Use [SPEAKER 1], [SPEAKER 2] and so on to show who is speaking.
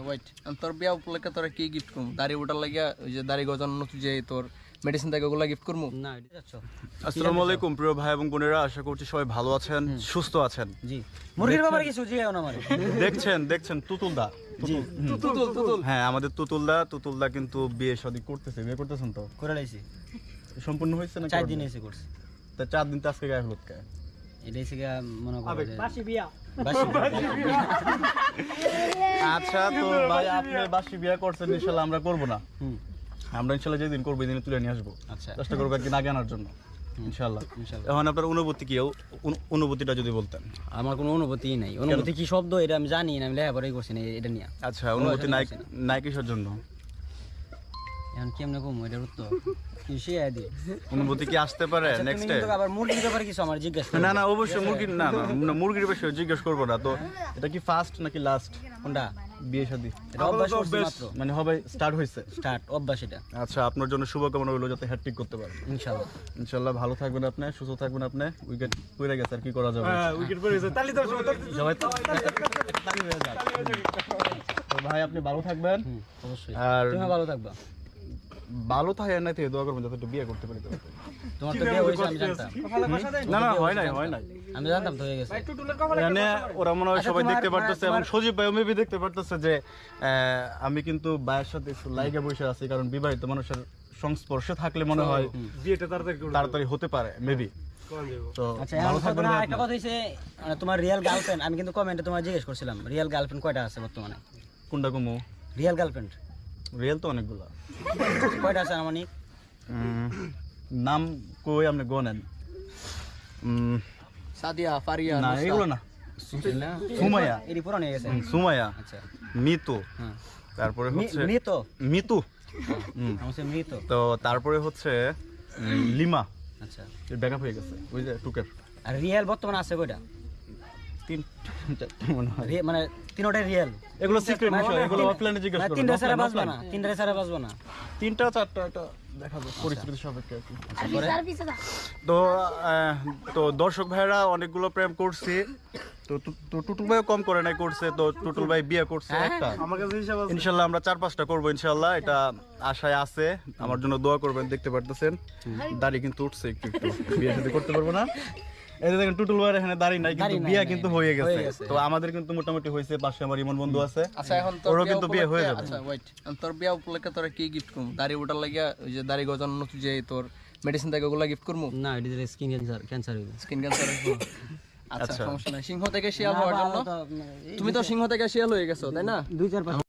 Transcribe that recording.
[SPEAKER 1] Wait তোর বিয়া উপলক্ষে তোরা কি গিফট করবো? দাড়ি ওটার লাগিয়া ওই যে দাড়ি গজানো যে তোর মেডিসিন থাকে ওগুলা গিফট করবো
[SPEAKER 2] না
[SPEAKER 3] আসসালামু আলাইকুম প্রিয় ভাই এবং বোনেরা, আশা করছি সবাই ভালো আছেন, সুস্থ আছেন।
[SPEAKER 2] জি মুরগির ব্যাপারে কিছু জিগাও না মানে
[SPEAKER 3] দেখছেন তুতুলদা, তুতুল হ্যাঁ আমাদের তুতুলদা কিন্তু বিয়ে শাদী করতেছেন তো
[SPEAKER 2] করে লাইছি
[SPEAKER 3] সম্পূর্ণ হয়েছে না?
[SPEAKER 2] 4 দিন এসে করছে
[SPEAKER 3] তা 4 দিন তো আজকে গায়ে হলুদ কে
[SPEAKER 2] এটাই থেকে মনে করো যে
[SPEAKER 4] বাসি বিয়া
[SPEAKER 3] আচ্ছা তো ভাই আপনি বাসি বিয়ে করছেন, ইনশাআল্লাহ আমরা করব না। আমরা ইনশাআল্লাহ যেদিন করব এদিন তুলে নিয়ে আসবো।
[SPEAKER 2] আচ্ছা
[SPEAKER 3] চেষ্টা করবো একদিন আগে আনার জন্য ইনশাআল্লাহ।
[SPEAKER 2] ইনশাআল্লাহ।
[SPEAKER 3] এখন আপনার অনুভূতি কি, অনুভূতিটা যদি বলতেন।
[SPEAKER 2] আমার কোনো অনুভূতি নাই। অনুভূতি কি শব্দ এটা আমি জানি না, আমি লেখাপড়াই করছি না এটা নিয়ে।
[SPEAKER 3] আচ্ছা অনুভূতি নাই কিসের জন্য?
[SPEAKER 2] এখন কেমনে কম এটার উত্তর কি সে আদি
[SPEAKER 3] অনুভূতি কি আসতে পারে নেক্সট ডে?
[SPEAKER 2] আবার মুরগির ব্যাপারে কিছু আমার জিজ্ঞেস
[SPEAKER 3] না অবশ্যই মুরগির না মুরগির বিষয়ে জিজ্ঞেস করবো না। তো এটা কি ফার্স্ট নাকি লাস্ট
[SPEAKER 2] কোনটা
[SPEAKER 3] বিয়ে শাদী?
[SPEAKER 2] এটা অভ্যাস করছি মাত্র,
[SPEAKER 3] মানে হবে স্টার্ট হয়েছে
[SPEAKER 2] স্টার্ট অভ্যাস এটা।
[SPEAKER 3] আচ্ছা আপনার জন্য শুভকামনা রইলো যাতে হ্যাটট্রিক করতে পারেন
[SPEAKER 2] ইনশাআল্লাহ।
[SPEAKER 3] ইনশাআল্লাহ ভালো থাকবেন আপনি, সুস্থ থাকবেন আপনি। উইকেট পড়ে গেছে আর কি করা যাবে,
[SPEAKER 4] উইকেট পড়ে গেছে তালি দাও
[SPEAKER 3] সবাই তো তালি হয়ে যাক। তো ভাই আপনি ভালো থাকবেন
[SPEAKER 2] অবশ্যই।
[SPEAKER 3] আর
[SPEAKER 2] তুমি ভালো থাকবা।
[SPEAKER 3] ভালো থাকে না থেকে দোয়া করবেন যাতে একটু বিয়ে করতে পারি।
[SPEAKER 2] তোমার তো বিয়ে হইছে আমি জানতাম।
[SPEAKER 3] না হয় নাই
[SPEAKER 2] আমি জানতাম তো হয়ে গেছে।
[SPEAKER 3] মানে ওরা মনে হয় সবাই দেখতে পারতেছে এবং সজীব ভাই মেবি দেখতে পারতেছে যে আমি কিন্তু ভাইয়ের সাথে একটু লাইগে বসে আছি, কারণ বিবাহিত মানুষের সংস্পর্শে থাকলে মনে হয়
[SPEAKER 4] বিয়েটা
[SPEAKER 3] তাড়াতাড়ি হতে পারে মেবি। তো
[SPEAKER 2] আচ্ছা
[SPEAKER 3] ভালো
[SPEAKER 2] এখন
[SPEAKER 3] থাকবেন
[SPEAKER 2] একটা কথা হইছে, মানে তোমার রিয়েল গার্লফ্রেন্ড, আমি কিন্তু কমেন্টে তোমার জিজ্ঞেস করছিলাম রিয়েল গার্লফ্রেন্ড কয়টা আছে বর্তমানে?
[SPEAKER 3] কোনটা কমো?
[SPEAKER 2] রিয়েল গার্লফ্রেন্ড
[SPEAKER 3] রিয়েল তো অনেকগুলা।
[SPEAKER 2] কয়টা আছে আনুমানিক?
[SPEAKER 3] নাম কই আপনি গনেন?
[SPEAKER 1] সাদিয়া ফারিয়া
[SPEAKER 3] না এগুলো না, সুমাইয়া,
[SPEAKER 2] এরই পুরানো হয়ে গেছে।
[SPEAKER 3] সুমাইয়া,
[SPEAKER 2] আচ্ছা
[SPEAKER 3] মিতু,
[SPEAKER 2] হ্যাঁ
[SPEAKER 3] তারপরে হচ্ছে
[SPEAKER 2] মৃত
[SPEAKER 3] মিতু,
[SPEAKER 2] আমার মৃত।
[SPEAKER 3] তো তারপরে হচ্ছে লিমা,
[SPEAKER 2] আচ্ছা
[SPEAKER 3] ব্যাকআপ হয়ে গেছে ওই যে টুকের।
[SPEAKER 2] আর রিয়েল বর্তমানে আছে কয়টা?
[SPEAKER 3] 3 মনে হয়।
[SPEAKER 2] মানে তিনটাই রিয়েল।
[SPEAKER 3] এগুলো সিক্রেট বিষয়, এগুলো অফলাইনে জিজ্ঞেস করুন।
[SPEAKER 2] তিনটা ছাড়া বাঁচবা না, তিনটা ছাড়া বাঁচবা না।
[SPEAKER 3] 3টা 4টা এটা দেখা যাবে পরিস্থিতি সাপেক্ষে আর কি। তো তো দর্শক ভাইরা অনেকগুলো প্রেম করছি, তো টুটুল ভাইও কম করে নাই করছে, তো টুটুল ভাই বিয়ে করছে একটা।
[SPEAKER 4] আমার কাছে হিসাব আছে
[SPEAKER 3] ইনশাআল্লাহ আমরা 4-5টা করবো ইনশাআল্লাহ, এটা আশায় আছে। আমার জন্য দোয়া করবেন, দেখতে পারতেছেন দাড়ি কিন্তু উঠছে একটু বিয়ে শাদী করতে পারবো না। এই যে দেখেন টুটুল ভাইয়ের এখানে দাড়ি নাই কিন্তু বিয়ে কিন্তু হয়ে গেছে। তো আমাদের কিন্তু মোটামুটি হয়েছে, পাশে আমার ইমন বন্ধু আছে।
[SPEAKER 1] আচ্ছা এখন তোর
[SPEAKER 3] ওরও কিন্তু বিয়ে হয়ে যাবে।
[SPEAKER 1] আচ্ছা ওয়েট তোর বিয়া উপলক্ষে তোরা কি গিফট করবো? দাড়ি ওটার লাগিয়া ওই যে দাড়ি গজানো যে তোর মেডিসিন থাকে ওগুলা গিফট করবো?
[SPEAKER 2] না এটা স্কিন ক্যান্সার হইবে।
[SPEAKER 1] Skin cancer. আচ্ছা
[SPEAKER 3] আচ্ছা।
[SPEAKER 1] সমস্যা নাই। সিংহ থেকে শিয়াল হওয়ার জন্য তুমি তো সিংহ থেকে শিয়াল হয়ে গেছো তাই না?
[SPEAKER 2] 2-4